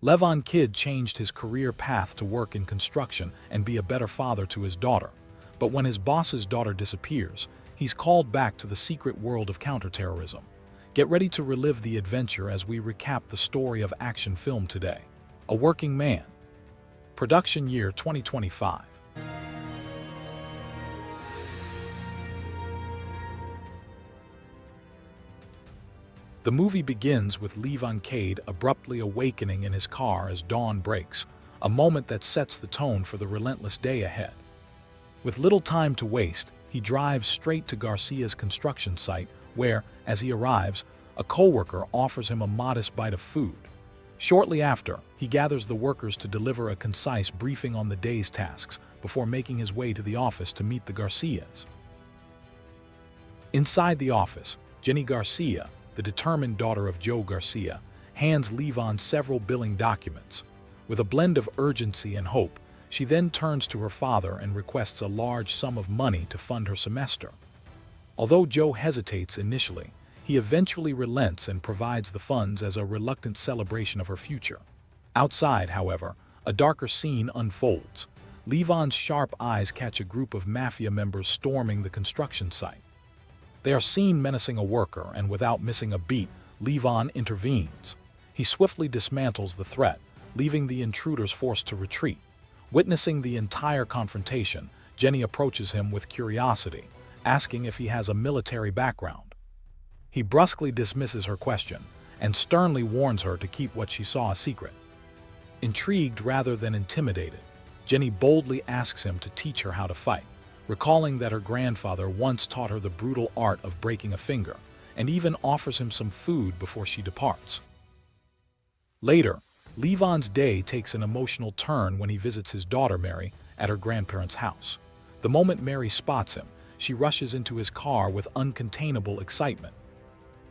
Levon Kid changed his career path to work in construction and be a better father to his daughter. But when his boss's daughter disappears, he's called back to the secret world of counterterrorism. Get ready to relive the adventure as we recap the story of action film today. A Working Man. Production year 2025. The movie begins with Levon Cade abruptly awakening in his car as dawn breaks, a moment that sets the tone for the relentless day ahead. With little time to waste, he drives straight to Garcia's construction site where, as he arrives, a coworker offers him a modest bite of food. Shortly after, he gathers the workers to deliver a concise briefing on the day's tasks before making his way to the office to meet the Garcias. Inside the office, Jenny Garcia, the determined daughter of Joe Garcia, hands Levon several billing documents. With a blend of urgency and hope, she then turns to her father and requests a large sum of money to fund her semester. Although Joe hesitates initially, he eventually relents and provides the funds as a reluctant celebration of her future. Outside, however, a darker scene unfolds. Levon's sharp eyes catch a group of mafia members storming the construction site. They are seen menacing a worker, and without missing a beat, Levon intervenes. He swiftly dismantles the threat, leaving the intruders forced to retreat. Witnessing the entire confrontation, Jenny approaches him with curiosity, asking if he has a military background. He brusquely dismisses her question and sternly warns her to keep what she saw a secret. Intrigued rather than intimidated, Jenny boldly asks him to teach her how to fight, recalling that her grandfather once taught her the brutal art of breaking a finger, and even offers him some food before she departs. Later, Levon's day takes an emotional turn when he visits his daughter Mary at her grandparents' house. The moment Mary spots him, she rushes into his car with uncontainable excitement.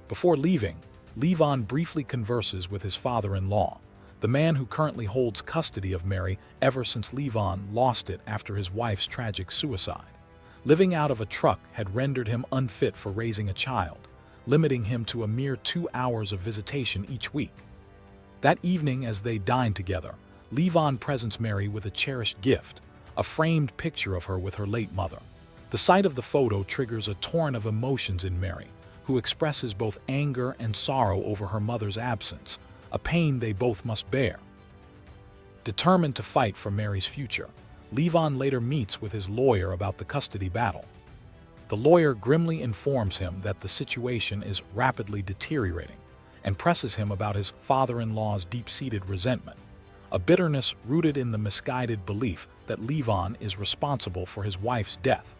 Before leaving, Levon briefly converses with his father-in-law, the man who currently holds custody of Mary ever since Levon lost it after his wife's tragic suicide. Living out of a truck had rendered him unfit for raising a child, limiting him to a mere 2 hours of visitation each week. That evening, as they dine together, Levon presents Mary with a cherished gift, a framed picture of her with her late mother. The sight of the photo triggers a torrent of emotions in Mary, who expresses both anger and sorrow over her mother's absence, a pain they both must bear. Determined to fight for Mary's future, Levon later meets with his lawyer about the custody battle. The lawyer grimly informs him that the situation is rapidly deteriorating and presses him about his father-in-law's deep-seated resentment, a bitterness rooted in the misguided belief that Levon is responsible for his wife's death,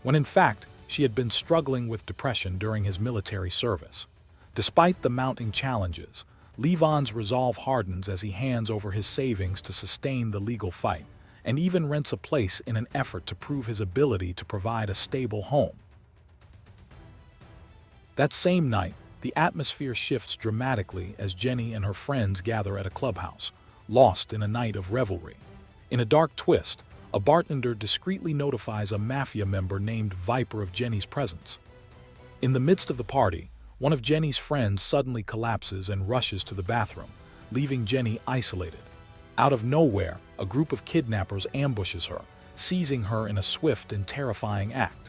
when in fact she had been struggling with depression during his military service. Despite the mounting challenges, Levon's resolve hardens as he hands over his savings to sustain the legal fight, and even rents a place in an effort to prove his ability to provide a stable home. That same night, the atmosphere shifts dramatically as Jenny and her friends gather at a clubhouse, lost in a night of revelry. In a dark twist, a bartender discreetly notifies a mafia member named Viper of Jenny's presence. In the midst of the party, one of Jenny's friends suddenly collapses and rushes to the bathroom, leaving Jenny isolated. Out of nowhere, a group of kidnappers ambushes her, seizing her in a swift and terrifying act.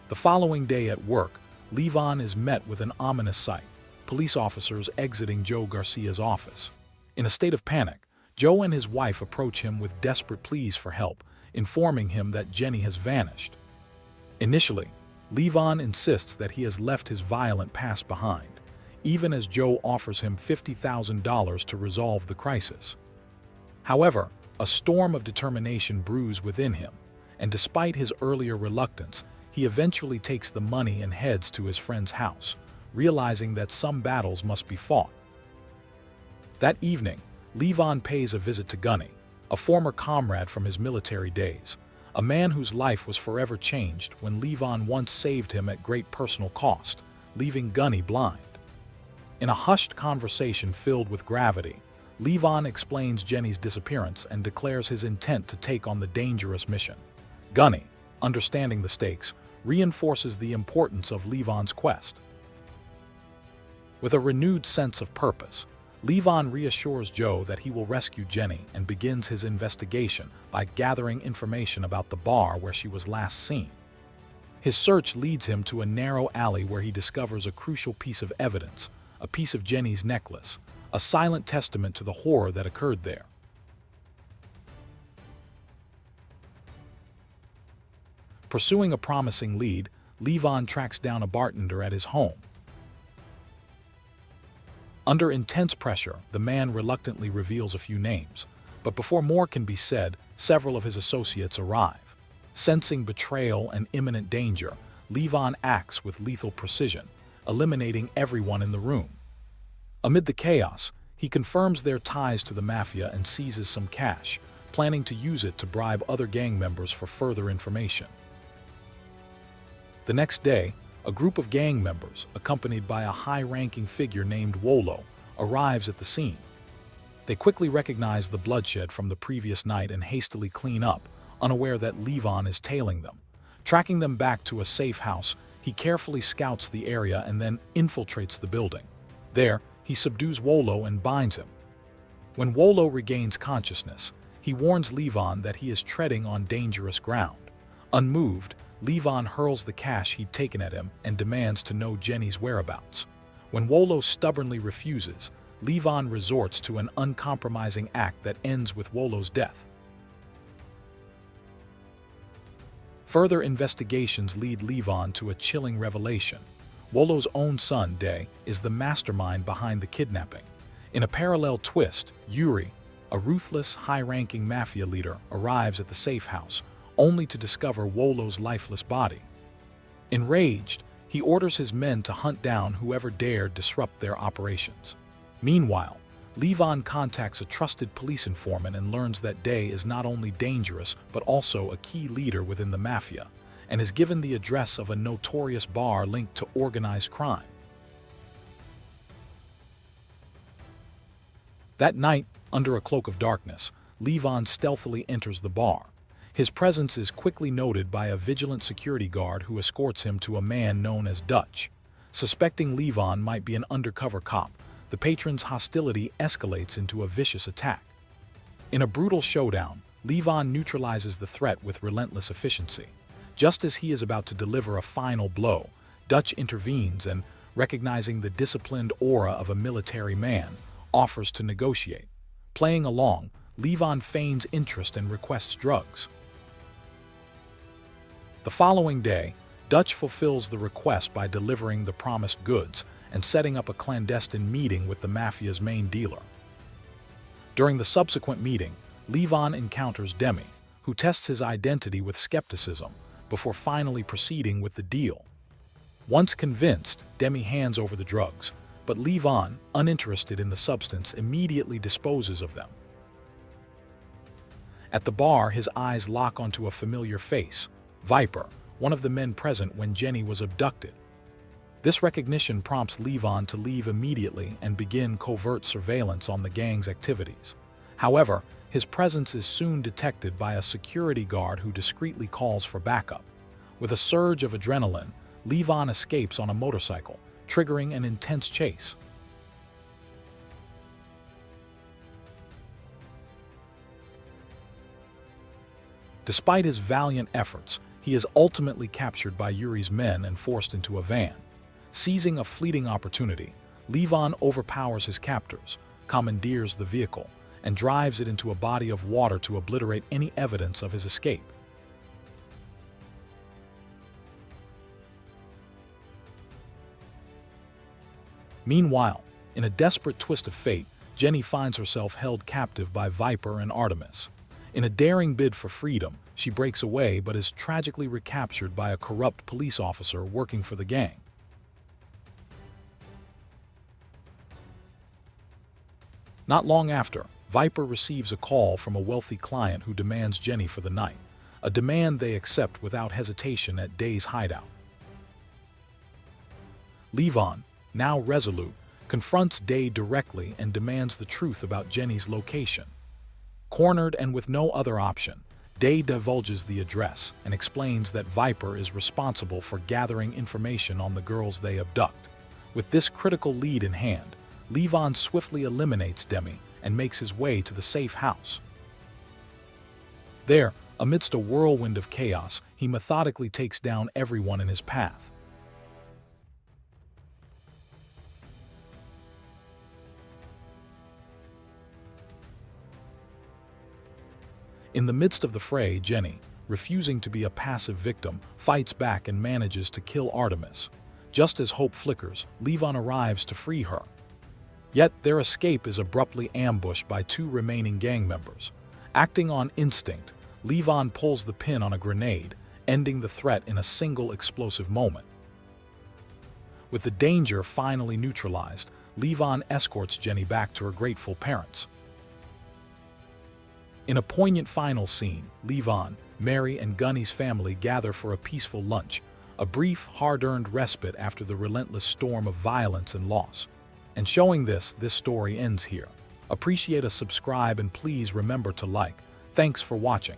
The following day at work, Levon is met with an ominous sight: police officers exiting Joe Garcia's office. In a state of panic, Joe and his wife approach him with desperate pleas for help, informing him that Jenny has vanished. Initially, Levon insists that he has left his violent past behind, even as Joe offers him $50,000 to resolve the crisis. However, a storm of determination brews within him, and despite his earlier reluctance, he eventually takes the money and heads to his friend's house, realizing that some battles must be fought. That evening, Levon pays a visit to Gunny, a former comrade from his military days, a man whose life was forever changed when Levon once saved him at great personal cost, leaving Gunny blind. In a hushed conversation filled with gravity, Levon explains Jenny's disappearance and declares his intent to take on the dangerous mission. Gunny, understanding the stakes, reinforces the importance of Levon's quest. With a renewed sense of purpose, Levon reassures Joe that he will rescue Jenny and begins his investigation by gathering information about the bar where she was last seen. His search leads him to a narrow alley where he discovers a crucial piece of evidence, a piece of Jenny's necklace, a silent testament to the horror that occurred there. Pursuing a promising lead, Levon tracks down a bartender at his home. Under intense pressure, the man reluctantly reveals a few names, but before more can be said, several of his associates arrive. Sensing betrayal and imminent danger, Levon acts with lethal precision, eliminating everyone in the room. Amid the chaos, he confirms their ties to the mafia and seizes some cash, planning to use it to bribe other gang members for further information. The next day, a group of gang members, accompanied by a high-ranking figure named Wolo, arrives at the scene. They quickly recognize the bloodshed from the previous night and hastily clean up, unaware that Levon is tailing them. Tracking them back to a safe house, he carefully scouts the area and then infiltrates the building. There, he subdues Wolo and binds him. When Wolo regains consciousness, he warns Levon that he is treading on dangerous ground. Unmoved, Levon hurls the cash he'd taken at him and demands to know Jenny's whereabouts. When Wolo stubbornly refuses, Levon resorts to an uncompromising act that ends with Wolo's death. Further investigations lead Levon to a chilling revelation. Wolo's own son, Day, is the mastermind behind the kidnapping. In a parallel twist, Yuri, a ruthless, high-ranking mafia leader, arrives at the safe house, only to discover Wolo's lifeless body. Enraged, he orders his men to hunt down whoever dared disrupt their operations. Meanwhile, Levon contacts a trusted police informant and learns that Day is not only dangerous but also a key leader within the mafia, and is given the address of a notorious bar linked to organized crime. That night, under a cloak of darkness, Levon stealthily enters the bar. His presence is quickly noted by a vigilant security guard who escorts him to a man known as Dutch. Suspecting Levon might be an undercover cop, the patron's hostility escalates into a vicious attack. In a brutal showdown, Levon neutralizes the threat with relentless efficiency. Just as he is about to deliver a final blow, Dutch intervenes and, recognizing the disciplined aura of a military man, offers to negotiate. Playing along, Levon feigns interest and requests drugs. The following day, Dutch fulfills the request by delivering the promised goods and setting up a clandestine meeting with the mafia's main dealer. During the subsequent meeting, Levon encounters Demi, who tests his identity with skepticism before finally proceeding with the deal. Once convinced, Demi hands over the drugs, but Levon, uninterested in the substance, immediately disposes of them. At the bar, his eyes lock onto a familiar face, Viper, one of the men present when Jenny was abducted. This recognition prompts Levon to leave immediately and begin covert surveillance on the gang's activities. However, his presence is soon detected by a security guard who discreetly calls for backup. With a surge of adrenaline, Levon escapes on a motorcycle, triggering an intense chase. Despite his valiant efforts, he is ultimately captured by Yuri's men and forced into a van. Seizing a fleeting opportunity, Levon overpowers his captors, commandeers the vehicle, and drives it into a body of water to obliterate any evidence of his escape. Meanwhile, in a desperate twist of fate, Jenny finds herself held captive by Viper and Artemis. In a daring bid for freedom, she breaks away but is tragically recaptured by a corrupt police officer working for the gang. Not long after, Viper receives a call from a wealthy client who demands Jenny for the night, a demand they accept without hesitation at Day's hideout. Levon, now resolute, confronts Day directly and demands the truth about Jenny's location. Cornered and with no other option, Day divulges the address and explains that Viper is responsible for gathering information on the girls they abduct. With this critical lead in hand, Levon swiftly eliminates Demi and makes his way to the safe house. There, amidst a whirlwind of chaos, he methodically takes down everyone in his path. In the midst of the fray, Jenny, refusing to be a passive victim, fights back and manages to kill Artemis. Just as hope flickers, Levon arrives to free her. Yet their escape is abruptly ambushed by two remaining gang members. Acting on instinct, Levon pulls the pin on a grenade, ending the threat in a single explosive moment. With the danger finally neutralized, Levon escorts Jenny back to her grateful parents. In a poignant final scene, Levon, Mary, and Gunny's family gather for a peaceful lunch, a brief, hard-earned respite after the relentless storm of violence and loss. And showing this story ends here. Appreciate a subscribe and please remember to like. Thanks for watching.